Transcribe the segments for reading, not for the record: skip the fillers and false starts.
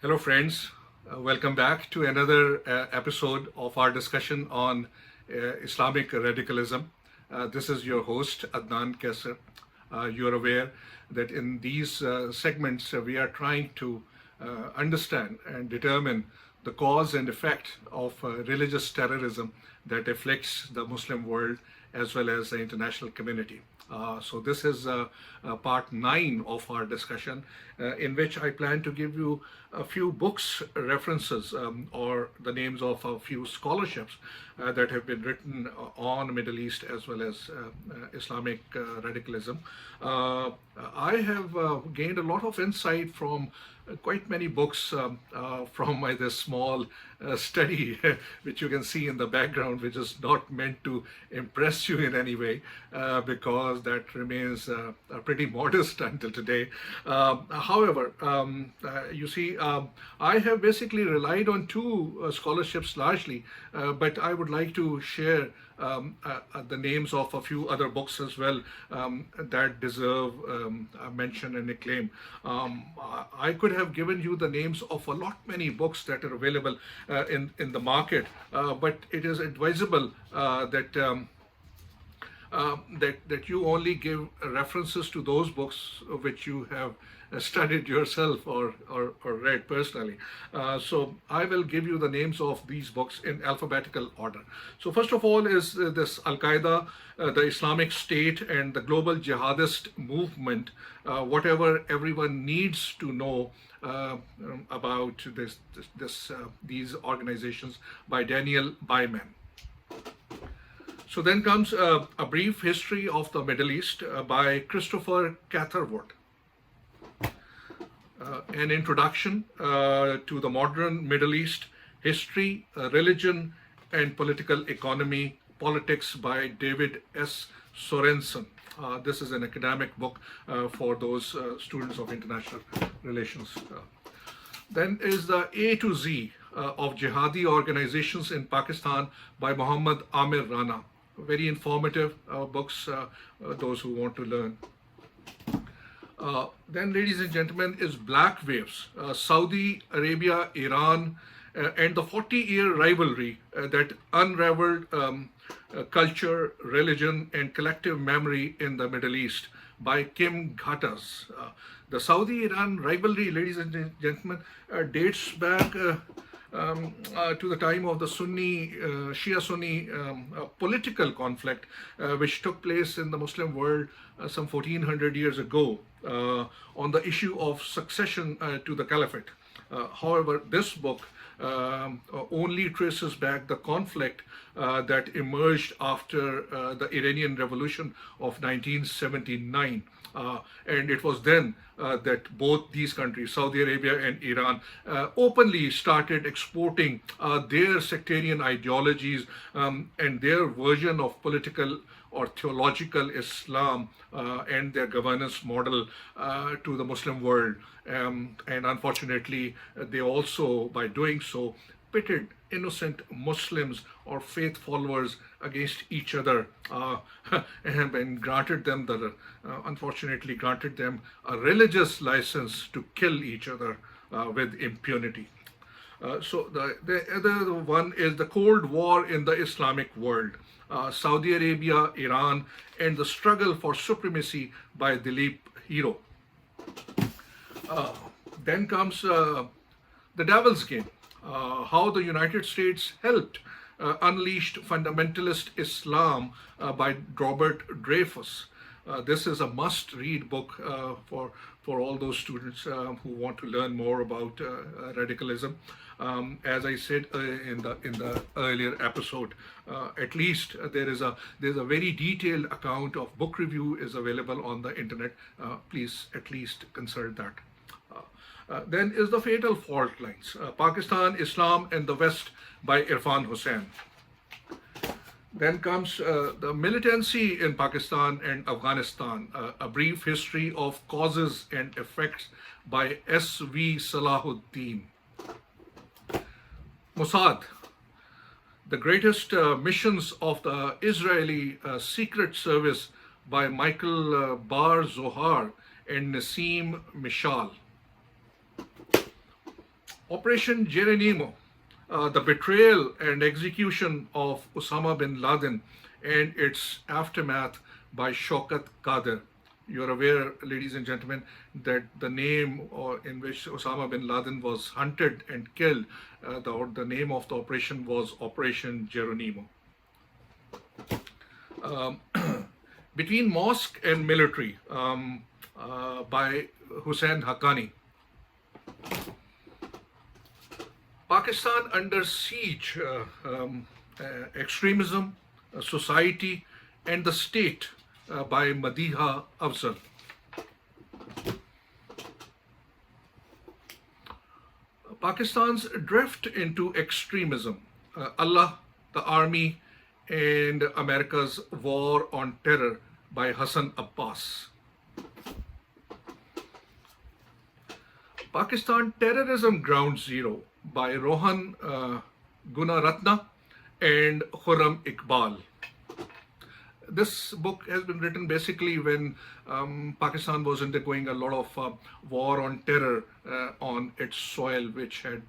Hello, friends. Welcome back to another episode of our discussion on Islamic radicalism. This is your host, Adnan Qaiser. You are aware that in these segments, we are trying to understand and determine the cause and effect of religious terrorism that afflicts the Muslim world as well as the international community. So this is part 9 of our discussion, in which I plan to give you a few books references or the names of a few scholarships that have been written on Middle East as well as Islamic radicalism. I have gained a lot of insight from quite many books from this small study, which you can see in the background, which is not meant to impress you in any way, because that remains pretty modest until today. However, you see, I have basically relied on two scholarships largely, but I would like to share the names of a few other books as well that deserve mention and acclaim. I could have given you the names of a lot many books that are available in the market, but it is advisable that you only give references to those books which you have studied yourself or read personally. So I will give you the names of these books in alphabetical order. So first of all is this Al-Qaeda, the Islamic State and the global jihadist movement, whatever everyone needs to know about these organizations, by Daniel Byman. So then comes a brief history of the Middle East by Christopher Catherwood. An introduction to the modern Middle East history, religion, and political economy, politics by David S. Sorensen. This is an academic book for those students of international relations. Then is the A to Z of Jihadi organizations in Pakistan by Muhammad Amir Rana. Very informative books, those who want to learn. Then, ladies and gentlemen, is Black Waves, Saudi Arabia, Iran, and the 40-year rivalry that unraveled culture, religion, and collective memory in the Middle East by Kim Ghattas. The Saudi-Iran rivalry, ladies and gentlemen, dates back to the time of the Shia-Sunni political conflict, which took place in the Muslim world some 1400 years ago on the issue of succession to the caliphate. However, this book only traces back the conflict that emerged after the Iranian Revolution of 1979. And it was then that both these countries, Saudi Arabia and Iran, openly started exporting their sectarian ideologies and their version of political or theological Islam and their governance model to the Muslim world. And unfortunately, they also, by doing so, pitted innocent Muslims or faith followers against each other, and granted them unfortunately granted them a religious license to kill each other with impunity. So the other one is the Cold War in the Islamic world, Saudi Arabia, Iran, and the struggle for supremacy by Dilip Hero. Then comes the Devil's Game, how the United States helped unleashed fundamentalist Islam by Robert Dreyfus. This is a must-read book for all those students who want to learn more about radicalism. As I said in the earlier episode, at least there's a very detailed account of book review is available on the internet. Please at least consult that. Then is the Fatal Fault Lines, Pakistan, Islam, and the West by Irfan Hussain. Then comes the militancy in Pakistan and Afghanistan, a brief history of causes and effects by S.V. Salahuddin. Mossad, the greatest missions of the Israeli Secret Service by Michael Bar Zohar and Nassim Mishal. Operation Geronimo, the betrayal and execution of Osama bin Laden and its aftermath by Shaukat Qadir. You're aware, ladies and gentlemen, that the name in which Osama bin Laden was hunted and killed, the name of the operation was Operation Geronimo. Between Mosque and Military by Hussein Haqqani. Pakistan under siege, extremism, society, and the state by Madiha Afzal. Pakistan's drift into extremism, Allah, the Army, and America's War on Terror by Hassan Abbas. Pakistan Terrorism Ground Zero by Rohan Gunaratna and Khurram Iqbal. This book has been written basically when Pakistan was undergoing a lot of war on terror on its soil, which had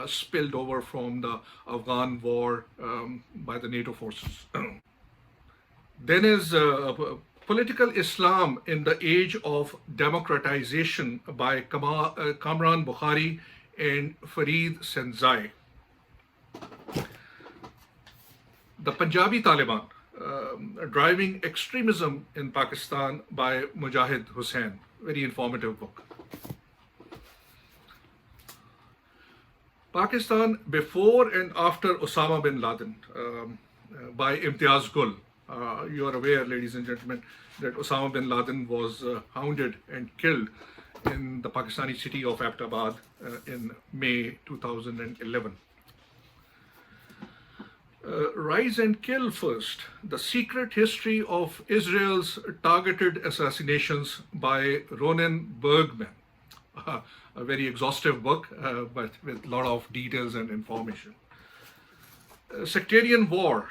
spilled over from the Afghan war by the NATO forces. Then is Political Islam in the Age of Democratization by Kamran Bukhari and Fareed Senzai. The Punjabi Taliban, Driving Extremism in Pakistan by Mujahid Hussain. Very informative book. Pakistan Before and After Osama bin Laden by Imtiaz Gul. You are aware, ladies and gentlemen, that Osama bin Laden was hounded and killed in the Pakistani city of Abbottabad in May 2011. Rise and Kill First, The Secret History of Israel's Targeted Assassinations by Ronen Bergman. A very exhaustive book, but with a lot of details and information. Sectarian War,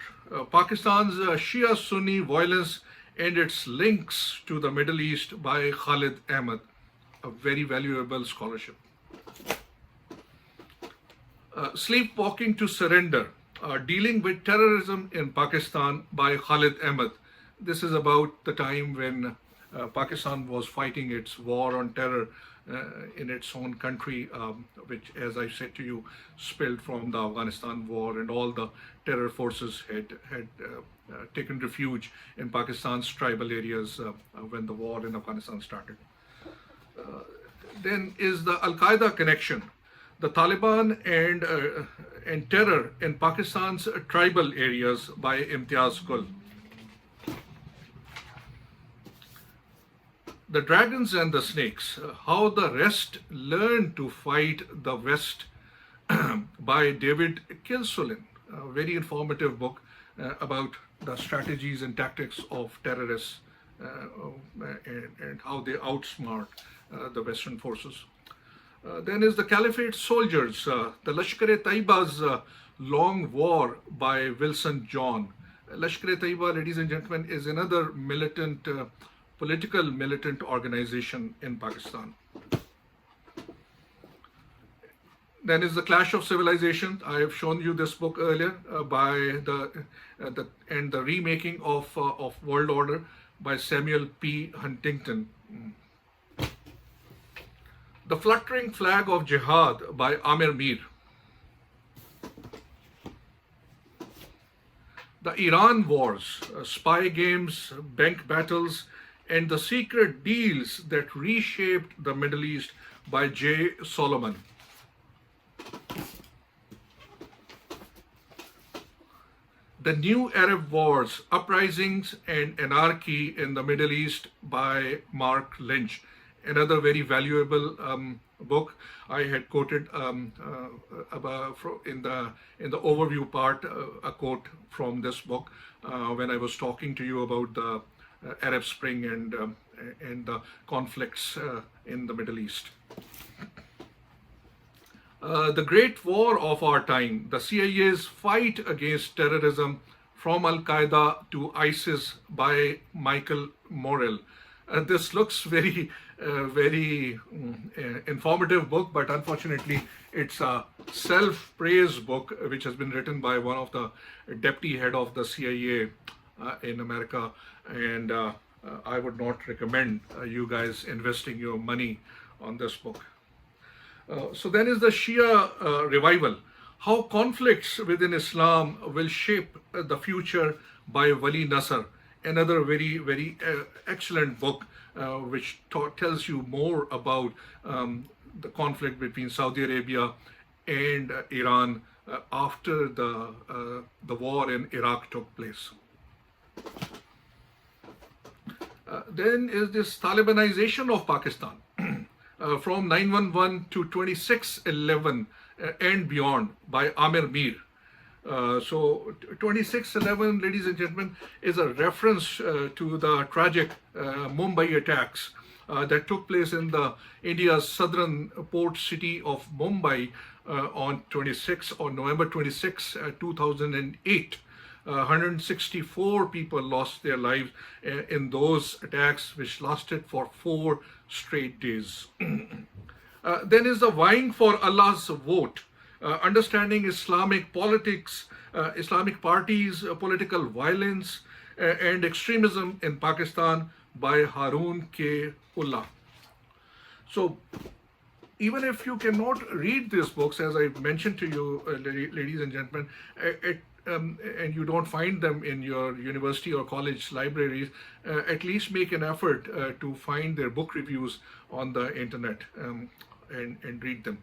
Pakistan's Shia-Sunni Violence and Its Links to the Middle East by Khalid Ahmed, a very valuable scholarship. Sleepwalking to Surrender, Dealing with Terrorism in Pakistan by Khalid Ahmed. This is about the time when Pakistan was fighting its war on terror in its own country, which, as I said to you, spilled from the Afghanistan war, and all the terror forces had taken refuge in Pakistan's tribal areas when the war in Afghanistan started. Then is the Al-Qaeda connection, the Taliban and terror in Pakistan's tribal areas by Imtiaz Gul. The Dragons and the Snakes, How the Rest Learned to Fight the West by David Kilsulin. A very informative book about the strategies and tactics of terrorists and how they outsmart the Western forces. Then is the Caliphate Soldiers, the Lashkar-e-Taiba's Long War by Wilson John. Lashkar-e-Taiba, ladies and gentlemen, is another militant, political militant organization in Pakistan. Then is the Clash of Civilizations. I have shown you this book earlier by the remaking of World Order by Samuel P. Huntington. The Fluttering Flag of Jihad by Amir Mir. The Iran Wars, Spy Games, Bank Battles, and the Secret Deals that Reshaped the Middle East by J. Solomon. The New Arab Wars, Uprisings and Anarchy in the Middle East by Mark Lynch. Another very valuable book. I had quoted about in the overview part a quote from this book when I was talking to you about the Arab Spring and the conflicts in the Middle East. The Great War of Our Time, the CIA's Fight Against Terrorism from Al-Qaeda to ISIS by Michael Morrell. This looks very very informative book, but unfortunately, it's a self-praise book which has been written by one of the deputy head of the CIA in America, and I would not recommend you guys investing your money on this book. So then is the Shia revival. How conflicts within Islam will shape the future by Wali Nasr, another very excellent book which tells you more about the conflict between Saudi Arabia and Iran after the war in Iraq took place. Then is this Talibanization of Pakistan from 9/11 to 26/11 and beyond by Amir Mir. So 26/11, ladies and gentlemen, is a reference to the tragic Mumbai attacks that took place in the India's southern port city of Mumbai on November 26, 2008. 164 people lost their lives in those attacks, which lasted for 4 straight days. Then is the vying for Allah's vote, understanding Islamic politics, Islamic parties, political violence, and extremism in Pakistan by Haroon K. Ullah. So, even if you cannot read these books, as I mentioned to you, ladies and gentlemen, and you don't find them in your university or college libraries, at least make an effort to find their book reviews on the internet and read them.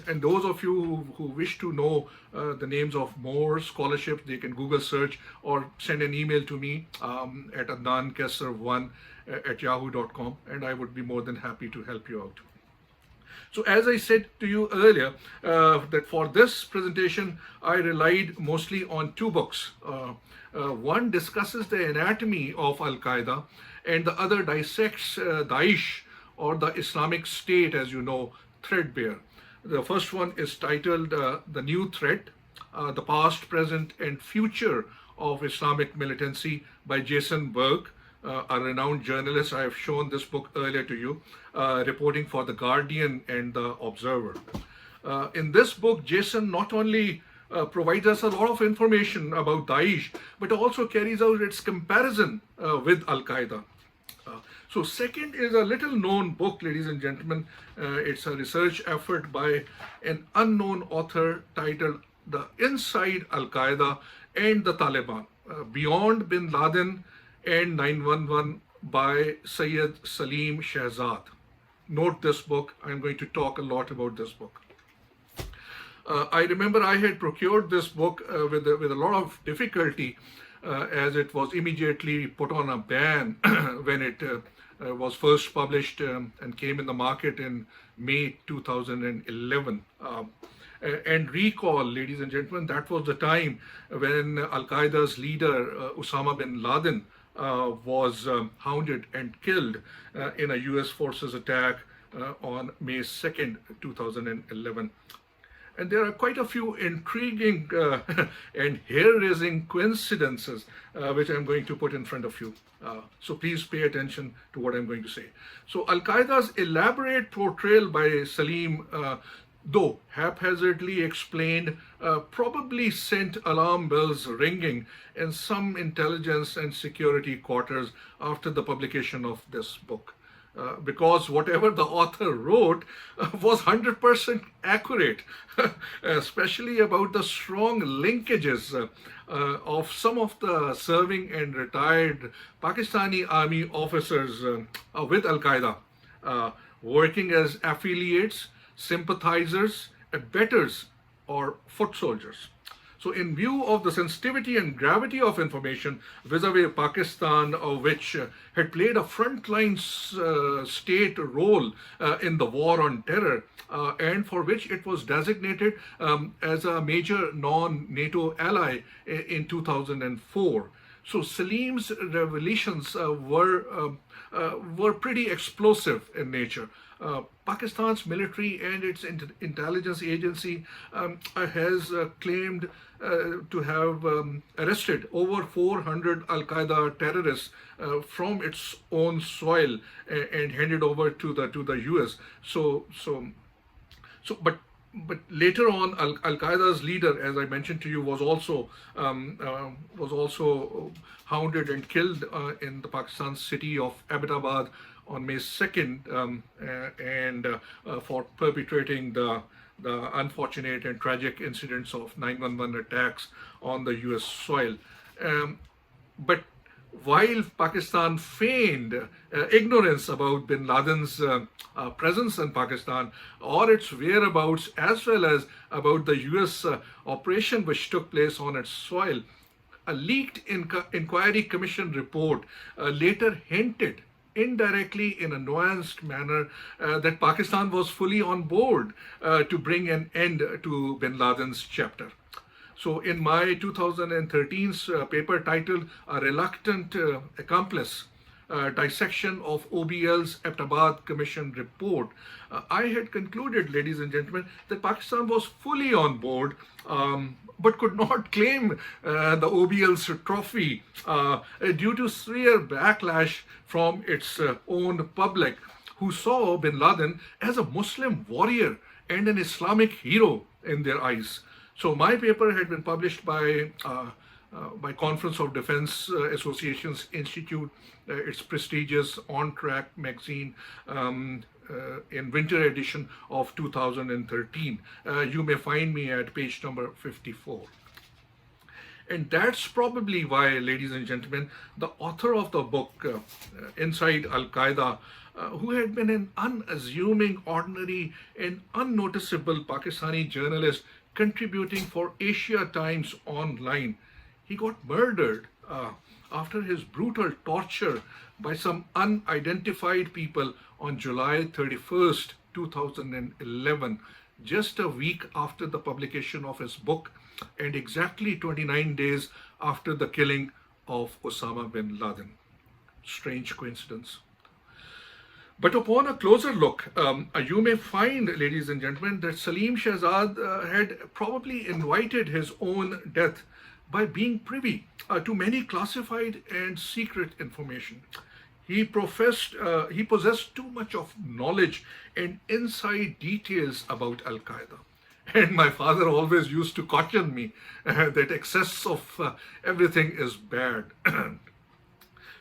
And those of you who wish to know the names of more scholarships, they can Google search or send an email to me at Adnan Qaiser1 at yahoo.com, and I would be more than happy to help you out. So as I said to you earlier, that for this presentation, I relied mostly on 2 books. One discusses the anatomy of Al-Qaeda, and the other dissects Daesh, or the Islamic State, as you know, threadbare. The first one is titled The New Threat, the Past, Present, and Future of Islamic Militancy by Jason Berg, a renowned journalist. I have shown this book earlier to you, reporting for The Guardian and The Observer. In this book, Jason not only provides us a lot of information about Daesh, but also carries out its comparison with Al-Qaeda. So second is a little known book, ladies and gentlemen. It's a research effort by an unknown author titled The Inside Al-Qaeda and the Taliban, Beyond Bin Laden and 9/11 by Sayyid Saleem Shahzad. Note this book. I'm going to talk a lot about this book. I remember I had procured this book with a lot of difficulty, as it was immediately put on a ban when it was first published and came in the market in May 2011. And recall, ladies and gentlemen, that was the time when Al-Qaeda's leader, Osama bin Laden, was hounded and killed in a US forces attack on May 2nd, 2011. And there are quite a few intriguing and hair-raising coincidences which I'm going to put in front of you. So please pay attention to what I'm going to say. So Al-Qaeda's elaborate portrayal by Saleem, though haphazardly explained, probably sent alarm bells ringing in some intelligence and security quarters after the publication of this book. Because whatever the author wrote was 100% accurate, especially about the strong linkages of some of the serving and retired Pakistani army officers with Al-Qaeda, working as affiliates, sympathizers, abettors, or foot soldiers. So in view of the sensitivity and gravity of information vis-a-vis Pakistan, which had played a frontline state role in the war on terror, and for which it was designated as a major non-NATO ally in 2004. So Saleem's revelations were pretty explosive in nature. Pakistan's military and its intelligence agency has claimed to have arrested over 400 Al-Qaeda terrorists from its own soil and handed over to the US. But later on, Al-Qaeda's leader, as I mentioned to you, was also hounded and killed in the Pakistan city of Abbottabad on May 2nd, and for perpetrating the unfortunate and tragic incidents of 9/11 attacks on the US soil. But while Pakistan feigned ignorance about bin Laden's presence in Pakistan or its whereabouts, as well as about the US operation which took place on its soil, a leaked inquiry commission report later hinted indirectly in a nuanced manner that Pakistan was fully on board to bring an end to bin Laden's chapter. So in my 2013 paper titled A Reluctant Accomplice, Dissection of OBL's Abbottabad Commission Report, I had concluded, ladies and gentlemen, that Pakistan was fully on board, but could not claim the OBL's trophy due to severe backlash from its own public, who saw bin Laden as a Muslim warrior and an Islamic hero in their eyes. So my paper had been published by Conference of Defense Associations Institute, its prestigious On Track magazine, in winter edition of 2013. You may find me at page number 54. And that's probably why, ladies and gentlemen, the author of the book, Inside Al-Qaeda, who had been an unassuming, ordinary, and unnoticeable Pakistani journalist contributing for Asia Times Online, he got murdered after his brutal torture by some unidentified people on July 31st, 2011, just a week after the publication of his book and exactly 29 days after the killing of Osama bin Laden. Strange coincidence. But upon a closer look, you may find, ladies and gentlemen, that Saleem Shahzad had probably invited his own death by being privy to many classified and secret information. He possessed too much of knowledge and inside details about Al-Qaeda. And my father always used to caution me that excess of everything is bad.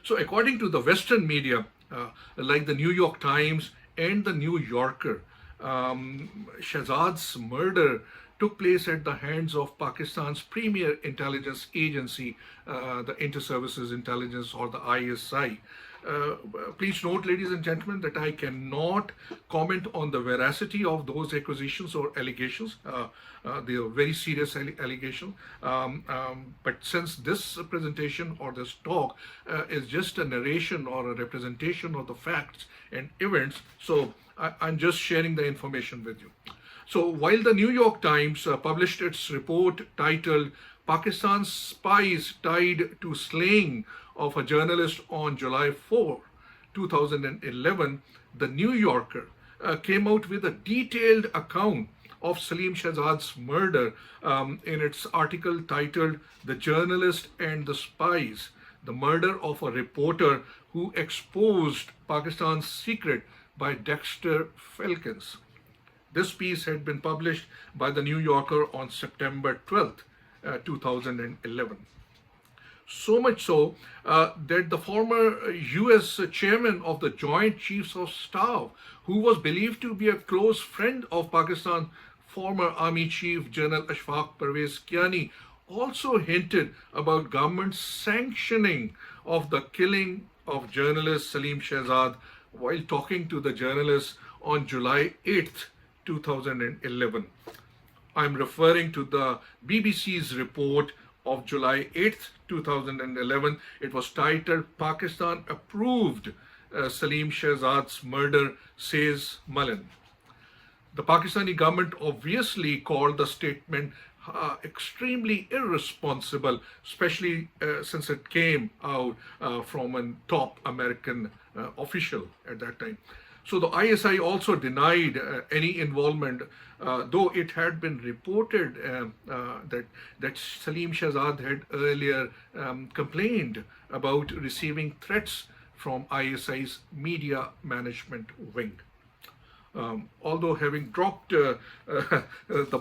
So according to the Western media, like the New York Times and the New Yorker, Shahzad's murder took place at the hands of Pakistan's premier intelligence agency, the Inter-Services Intelligence, or the ISI. Please note, ladies and gentlemen, that I cannot comment on the veracity of those accusations or allegations. They are very serious allegations. But since this presentation or this talk is just a narration or a representation of the facts and events, so I'm just sharing the information with you. So while the New York Times published its report titled Pakistan's Spies Tied to Slaying of a Journalist on July 4, 2011, the New Yorker came out with a detailed account of Saleem Shahzad's murder in its article titled The Journalist and the Spies, the murder of a reporter who exposed Pakistan's secret by Dexter Falcons. This piece had been published by the New Yorker on September 12th, 2011. So much so that the former US chairman of the Joint Chiefs of Staff, who was believed to be a close friend of Pakistan's former Army Chief General Ashfaq Parvez Kiani, also hinted about government sanctioning of the killing of journalist Saleem Shahzad while talking to the journalist on July 8th, 2011. I'm referring to the BBC's report of July 8th, 2011. It was titled Pakistan Approved Saleem Shahzad's Murder, says Mullen. The Pakistani government obviously called the statement extremely irresponsible, especially since it came out from a top American official at that time. So the ISI also denied any involvement, though it had been reported that Saleem Shahzad had earlier complained about receiving threats from ISI's media management wing. Although having dropped the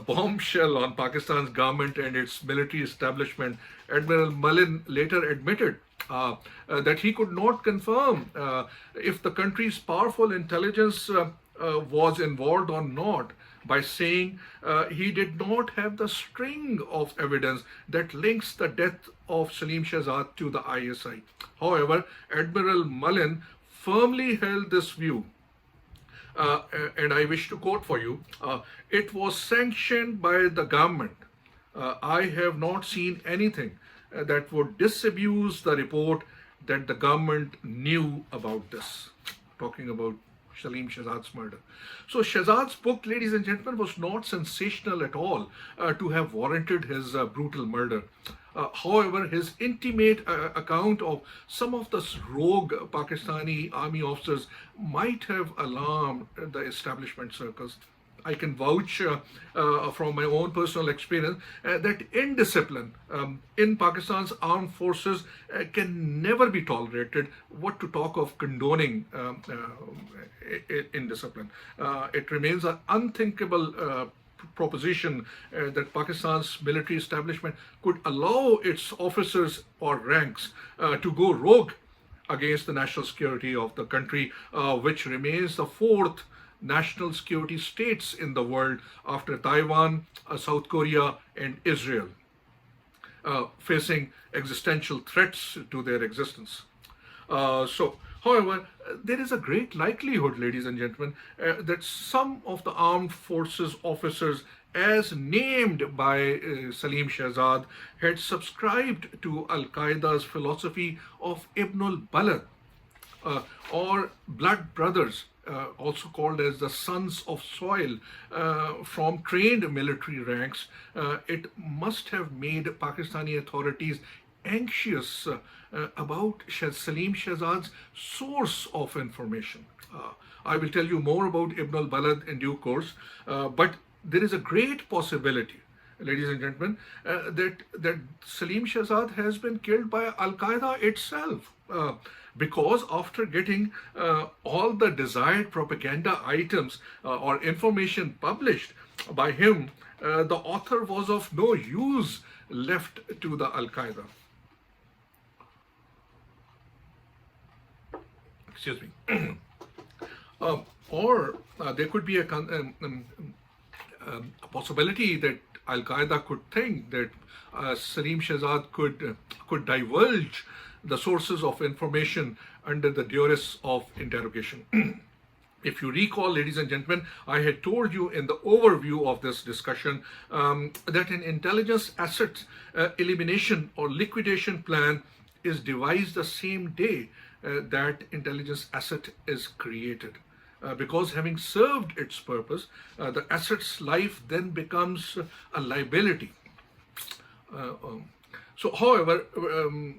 bombshell on Pakistan's government and its military establishment, Admiral Mullen later admitted that he could not confirm if the country's powerful intelligence was involved or not, by saying he did not have the string of evidence that links the death of Saleem Shahzad to the ISI. However, Admiral Mullen firmly held this view. And I wish to quote for you, it was sanctioned by the government. I have not seen anything that would disabuse the report that the government knew about this. Talking about Saleem Shahzad's murder. So Shahzad's book, ladies and gentlemen, was not sensational at all to have warranted his brutal murder. However, his intimate account of some of the rogue Pakistani army officers might have alarmed the establishment circles. I can vouch from my own personal experience that indiscipline in Pakistan's armed forces can never be tolerated. What to talk of condoning indiscipline? It remains an unthinkable proposition that Pakistan's military establishment could allow its officers or ranks to go rogue against the national security of the country, which remains the fourth national security states in the world after Taiwan, South Korea, and Israel, facing existential threats to their existence. However, there is a great likelihood, ladies and gentlemen, that some of the armed forces officers, as named by Saleem Shahzad, had subscribed to Al-Qaeda's philosophy of Ibn al-Balad, or blood brothers, also called as the sons of soil, from trained military ranks. It must have made Pakistani authorities anxious about Saleem Shahzad's source of information. I will tell you more about Ibn al-Balad in due course, but there is a great possibility, ladies and gentlemen, that Saleem Shahzad has been killed by Al-Qaeda itself, because after getting all the desired propaganda items or information published by him, the author was of no use left to the Al-Qaeda. Excuse me. Or there could be a possibility that Al-Qaeda could think that Saleem Shahzad could divulge the sources of information under the duress of interrogation. If you recall, ladies and gentlemen, I had told you in the overview of this discussion that an intelligence asset elimination or liquidation plan is devised the same day that intelligence asset is created. Because having served its purpose, the asset's life then becomes a liability. However,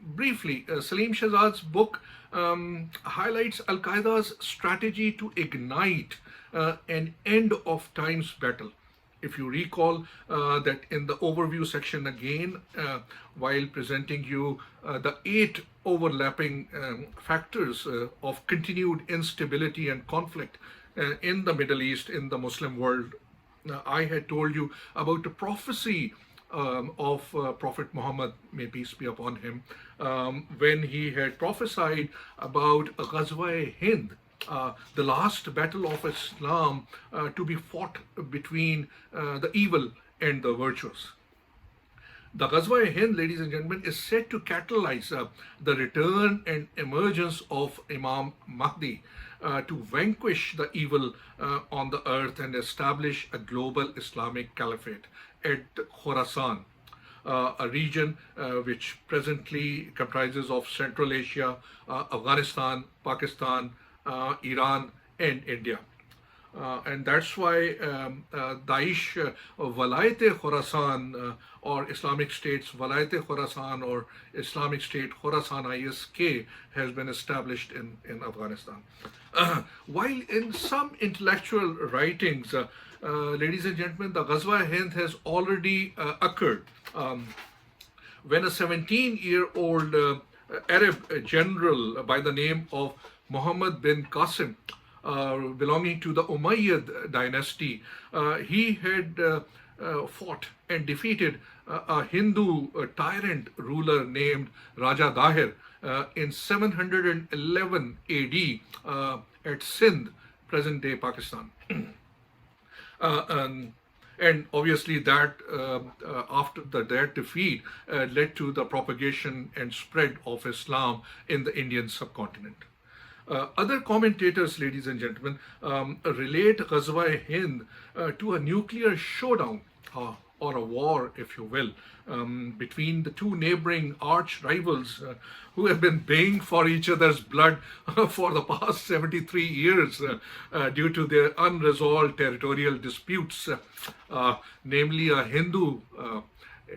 briefly, Saleem Shahzad's book highlights Al-Qaeda's strategy to ignite an end of times battle. If you recall that in the overview section again, while presenting you the 8 overlapping factors of continued instability and conflict in the Middle East, in the Muslim world, I had told you about the prophecy of Prophet Muhammad, may peace be upon him, when he had prophesied about Ghazwa-e-Hind, the last battle of Islam to be fought between the evil and the virtuous. The Ghazwa-e-Hind, ladies and gentlemen, is said to catalyze the return and emergence of Imam Mahdi to vanquish the evil on the earth and establish a global Islamic caliphate at Khorasan, a region which presently comprises of Central Asia, Afghanistan, Pakistan, Iran, and India. And that's why Daesh Walayat Khorasan or Islamic State's Walayat Khorasan or Islamic State Khorasan ISK has been established in Afghanistan. While in some intellectual writings, ladies and gentlemen, the Ghazwa-e-Hind has already occurred. When a 17-year-old Arab general by the name of Muhammad bin Qasim, belonging to the Umayyad dynasty, he had fought and defeated a Hindu tyrant ruler named Raja Dahir in 711 AD at Sindh, present-day Pakistan. And obviously that after that defeat led to the propagation and spread of Islam in the Indian subcontinent. Other commentators, ladies and gentlemen, relate Ghazwa-e-Hind to a nuclear showdown or a war, if you will, between the two neighboring arch rivals who have been baying for each other's blood for the past 73 years due to their unresolved territorial disputes, namely a Hindu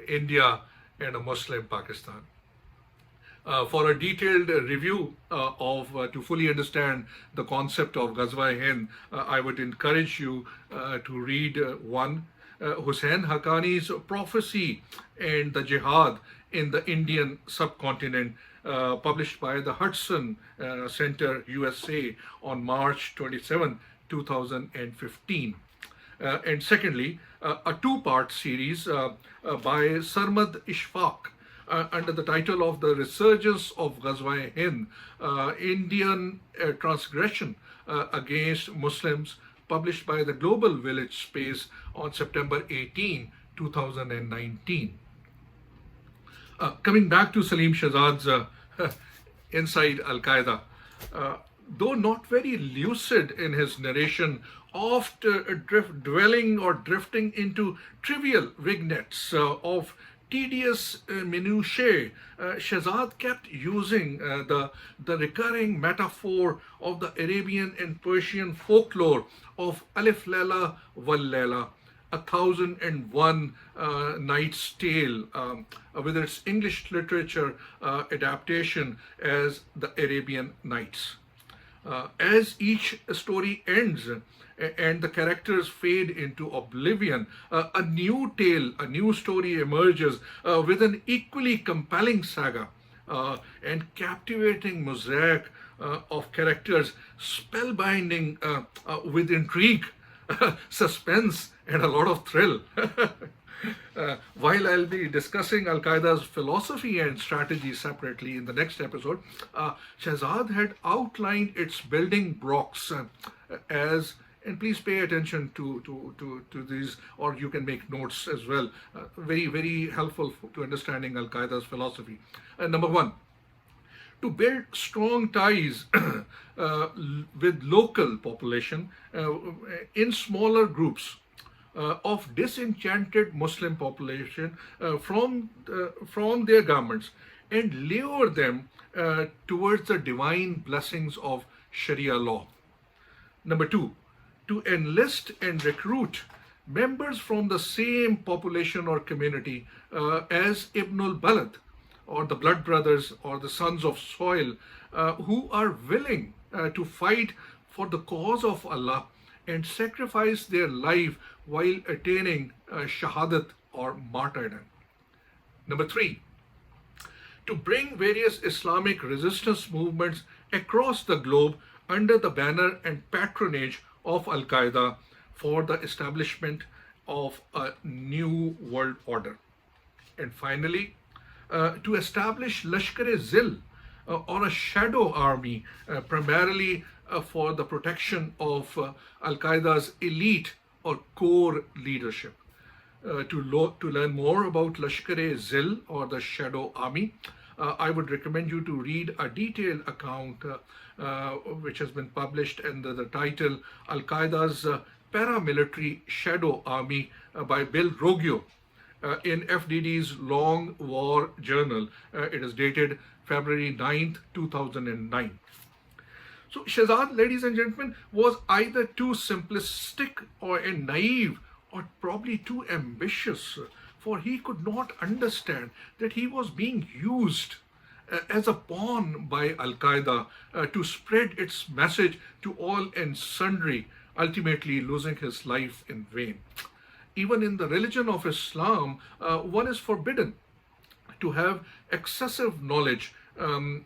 India and a Muslim Pakistan. For a detailed review to fully understand the concept of Ghazwa-e-Hind, I would encourage you to read one, Hussain Haqqani's Prophecy and the Jihad in the Indian Subcontinent, published by the Hudson Center, USA on March 27, 2015. And secondly, a two-part series by Sarmad Ishfaq under the title of The Resurgence of Ghazwa-e-Hind, Indian Transgression Against Muslims, published by the Global Village Space on September 18, 2019. Coming back to Saleem Shahzad's Inside Al-Qaeda, though not very lucid in his narration, oft dwelling or drifting into trivial vignettes of tedious minutiae, Shahzad kept using the recurring metaphor of the Arabian and Persian folklore of Alif Layla wal Layla, 1001 Night's Tale, with its English literature adaptation as the Arabian Nights. As each story ends and the characters fade into oblivion, a new tale, a new story emerges with an equally compelling saga and captivating mosaic of characters, spellbinding with intrigue, suspense, and a lot of thrill. While I'll be discussing Al-Qaeda's philosophy and strategy separately in the next episode, Shahzad had outlined its building blocks as, and please pay attention to these, or you can make notes as well, very, very helpful to understanding Al-Qaeda's philosophy. Number one, to build strong ties with local population in smaller groups of disenchanted Muslim population from their governments and lure them towards the divine blessings of Sharia law. Number two, to enlist and recruit members from the same population or community as Ibn al-Balad, or the blood brothers or the sons of soil, who are willing to fight for the cause of Allah and sacrifice their life while attaining shahadat or martyrdom. Number three, to bring various Islamic resistance movements across the globe under the banner and patronage of Al-Qaeda for the establishment of a new world order. And finally, to establish Lashkar-e-Zil, or a shadow army, primarily for the protection of Al-Qaeda's elite or core leadership. To learn more about Lashkar-e-Zil, or the shadow army, I would recommend you to read a detailed account which has been published under the title Al-Qaeda's Paramilitary Shadow Army by Bill Roggio in FDD's Long War Journal. It is dated February 9th, 2009. So Shahzad, ladies and gentlemen, was either too simplistic or naive or probably too ambitious, for he could not understand that he was being used as a pawn by Al-Qaeda to spread its message to all and sundry, ultimately losing his life in vain. Even in the religion of Islam, one is forbidden to have excessive knowledge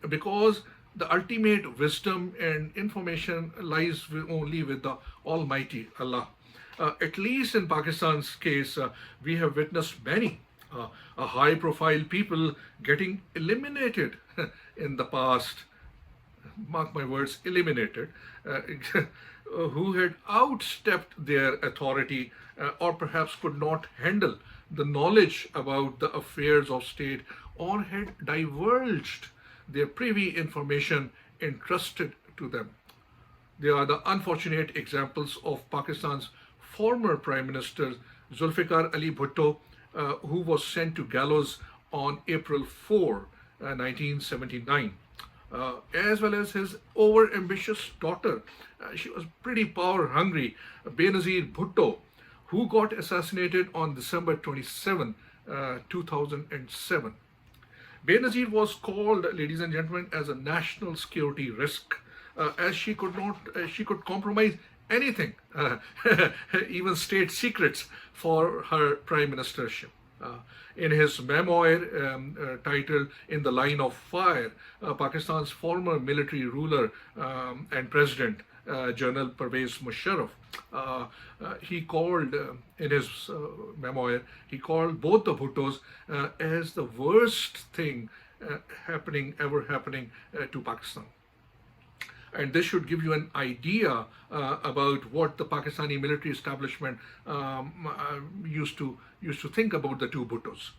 because the ultimate wisdom and information lies only with the Almighty Allah. At least in Pakistan's case, we have witnessed many high profile people getting eliminated in the past, mark my words, eliminated, who had outstepped their authority or perhaps could not handle the knowledge about the affairs of state or had divulged their privy information entrusted to them. They are the unfortunate examples of Pakistan's former Prime Minister Zulfikar Ali Bhutto, who was sent to gallows on April 4, 1979, as well as his over-ambitious daughter. She was pretty power-hungry, Benazir Bhutto, who got assassinated on December 27, 2007. Benazir was called, ladies and gentlemen, as a national security risk, as she could compromise anything, even state secrets, for her prime ministership. In his memoir titled "In the Line of Fire," Pakistan's former military ruler and president, General Pervez Musharraf, he called in his memoir, he called both the Bhuttos as the worst thing ever happening to Pakistan. And this should give you an idea about what the Pakistani military establishment used to think about the two Bhuttos.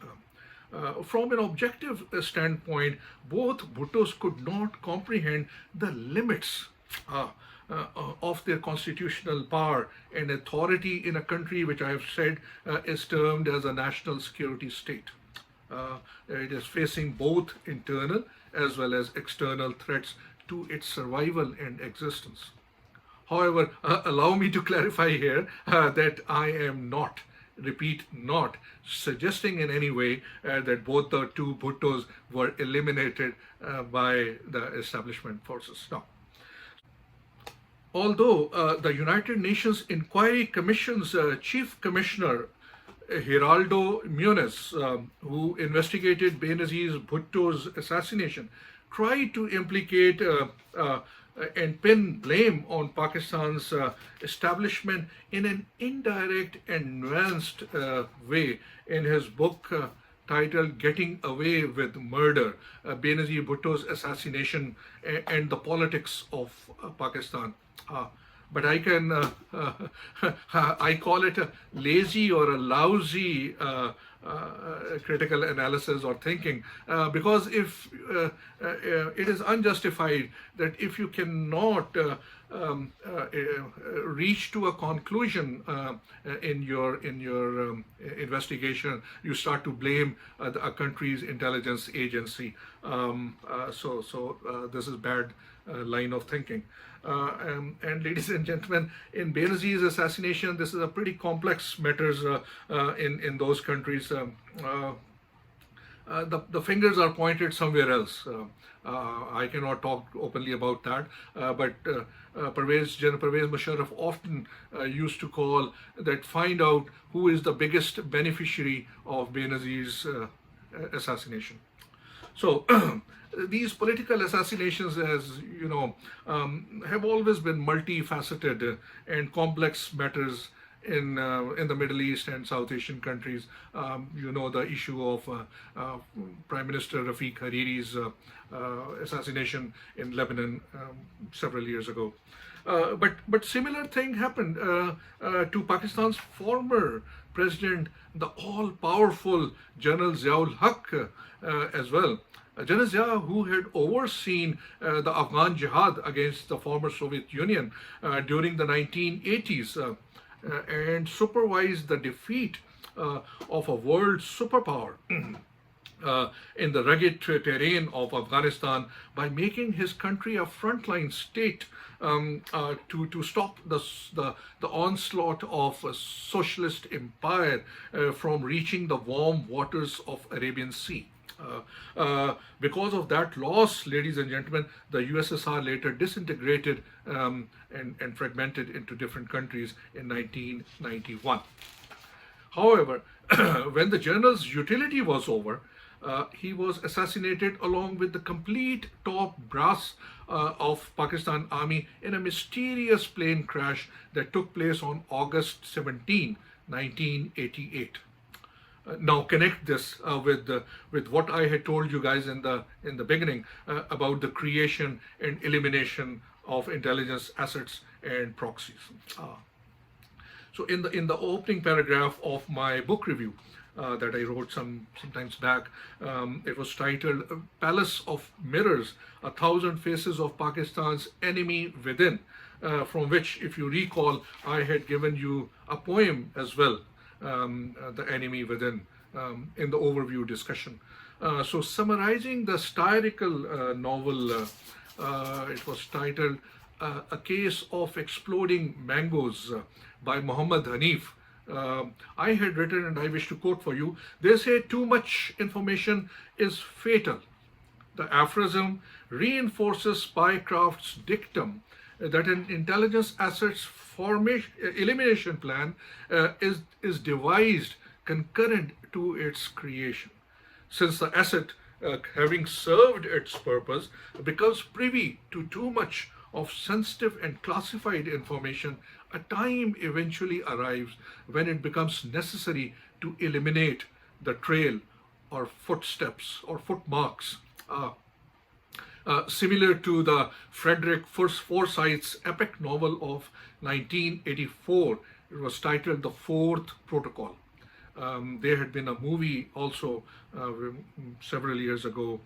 From an objective standpoint, both Bhuttos could not comprehend the limits of their constitutional power and authority in a country which I have said is termed as a national security state. It is facing both internal as well as external threats to its survival and existence. However, allow me to clarify here that I am not, repeat, not suggesting in any way that both the two Bhuttos were eliminated by the establishment forces. No. Although the United Nations Inquiry Commission's Chief Commissioner Geraldo Muniz, who investigated Benazir Bhutto's assassination, tried to implicate and pin blame on Pakistan's establishment in an indirect and nuanced way in his book titled "Getting Away with Murder: Benazir Bhutto's Assassination and the Politics of Pakistan." But I can, I call it a lazy or a lousy critical analysis or thinking, because if it is unjustified that if you cannot reach to a conclusion in your investigation, you start to blame a country's intelligence agency. So this is bad line of thinking. And ladies and gentlemen, in Benazir's assassination, this is a pretty complex matters in those countries. The fingers are pointed somewhere else. I cannot talk openly about that, but General Pervez Musharraf often used to call that, find out who is the biggest beneficiary of Benazir's assassination. So these political assassinations, as you know, have always been multifaceted and complex matters in the Middle East and South Asian countries. You know the issue of Prime Minister Rafiq Hariri's assassination in Lebanon several years ago. But similar thing happened to Pakistan's former president, the all-powerful General Ziaul Haq as well. General Zia, who had overseen the Afghan Jihad against the former Soviet Union during the 1980s and supervised the defeat of a world superpower in the rugged terrain of Afghanistan by making his country a frontline state to stop the onslaught of a socialist empire from reaching the warm waters of Arabian Sea. Because of that loss, ladies and gentlemen, the USSR later disintegrated and fragmented into different countries in 1991. However, when the general's utility was over, he was assassinated along with the complete top brass of Pakistan Army in a mysterious plane crash that took place on August 17, 1988. Now connect this with what I had told you guys in the beginning about the creation and elimination of intelligence assets and proxies. So in the opening paragraph of my book review that I wrote sometimes back, it was titled "Palace of Mirrors: 1,000 Faces of Pakistan's Enemy Within," from which, if you recall, I had given you a poem as well, "The Enemy Within," in the overview discussion. So summarizing the satirical novel, it was titled "A Case of Exploding Mangoes" by Muhammad Hanif. I had written, and I wish to quote for you, they say too much information is fatal. The aphorism reinforces spycraft's dictum that an intelligence assets elimination plan is devised concurrent to its creation. Since the asset, having served its purpose, becomes privy to too much of sensitive and classified information, a time eventually arrives when it becomes necessary to eliminate the trail or footsteps or footmarks. Similar to the Frederick Forsyth's epic novel of 1984, it was titled The Fourth Protocol. There had been a movie also several years ago,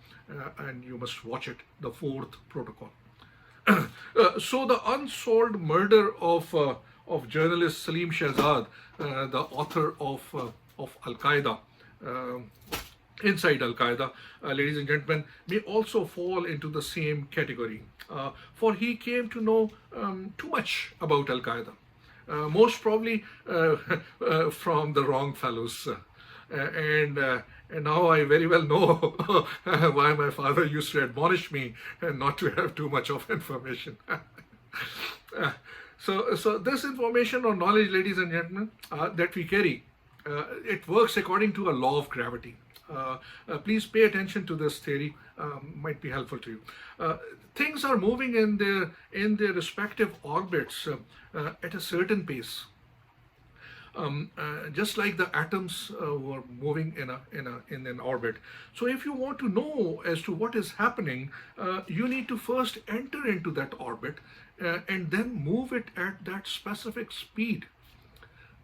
and you must watch it, The Fourth Protocol. So the unsolved murder of journalist Saleem Shahzad, the author of Al-Qaeda, inside Al-Qaeda, ladies and gentlemen, may also fall into the same category. For he came to know too much about Al-Qaeda, most probably from the wrong fellows. And now I very well know why my father used to admonish me not to have too much of information. So this information or knowledge, ladies and gentlemen, that we carry, it works according to a law of gravity. Please pay attention to this theory, might be helpful to you. Things are moving in their respective orbits at a certain pace. Just like the atoms were moving in an orbit. So if you want to know as to what is happening, you need to first enter into that orbit and then move it at that specific speed.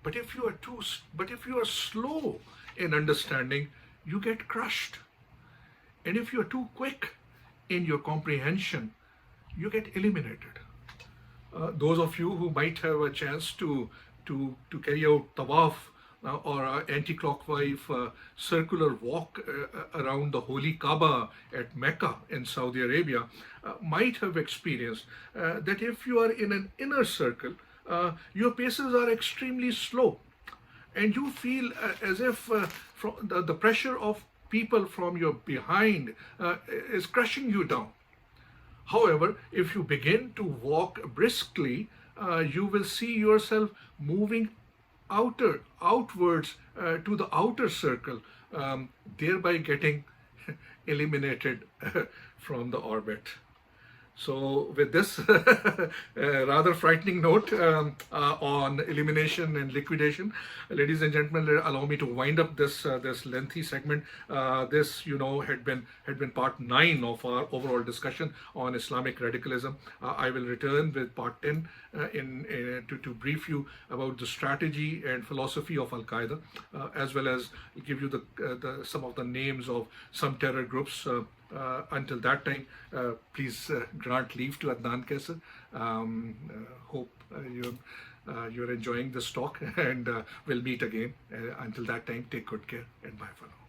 But if you are slow in understanding, you get crushed. And if you are too quick in your comprehension, you get eliminated. Those of you who might have a chance to carry out tawaf or anti-clockwise circular walk around the holy Kaaba at Mecca in Saudi Arabia might have experienced that if you are in an inner circle, your paces are extremely slow, and you feel as if from the pressure of people from your behind is crushing you down. However, if you begin to walk briskly, you will see yourself moving outwards to the outer circle, thereby getting eliminated from the orbit. So with this rather frightening note on elimination and liquidation, ladies and gentlemen, allow me to wind up this lengthy segment. This, had been part 9 of our overall discussion on Islamic radicalism. I will return with part 10 to brief you about the strategy and philosophy of Al-Qaeda, as well as give you some of the names of some terror groups. Until that time, please grant leave to Adnan Qaiser. Hope you're enjoying this talk, and we'll meet again. Until that time, take good care and bye for now.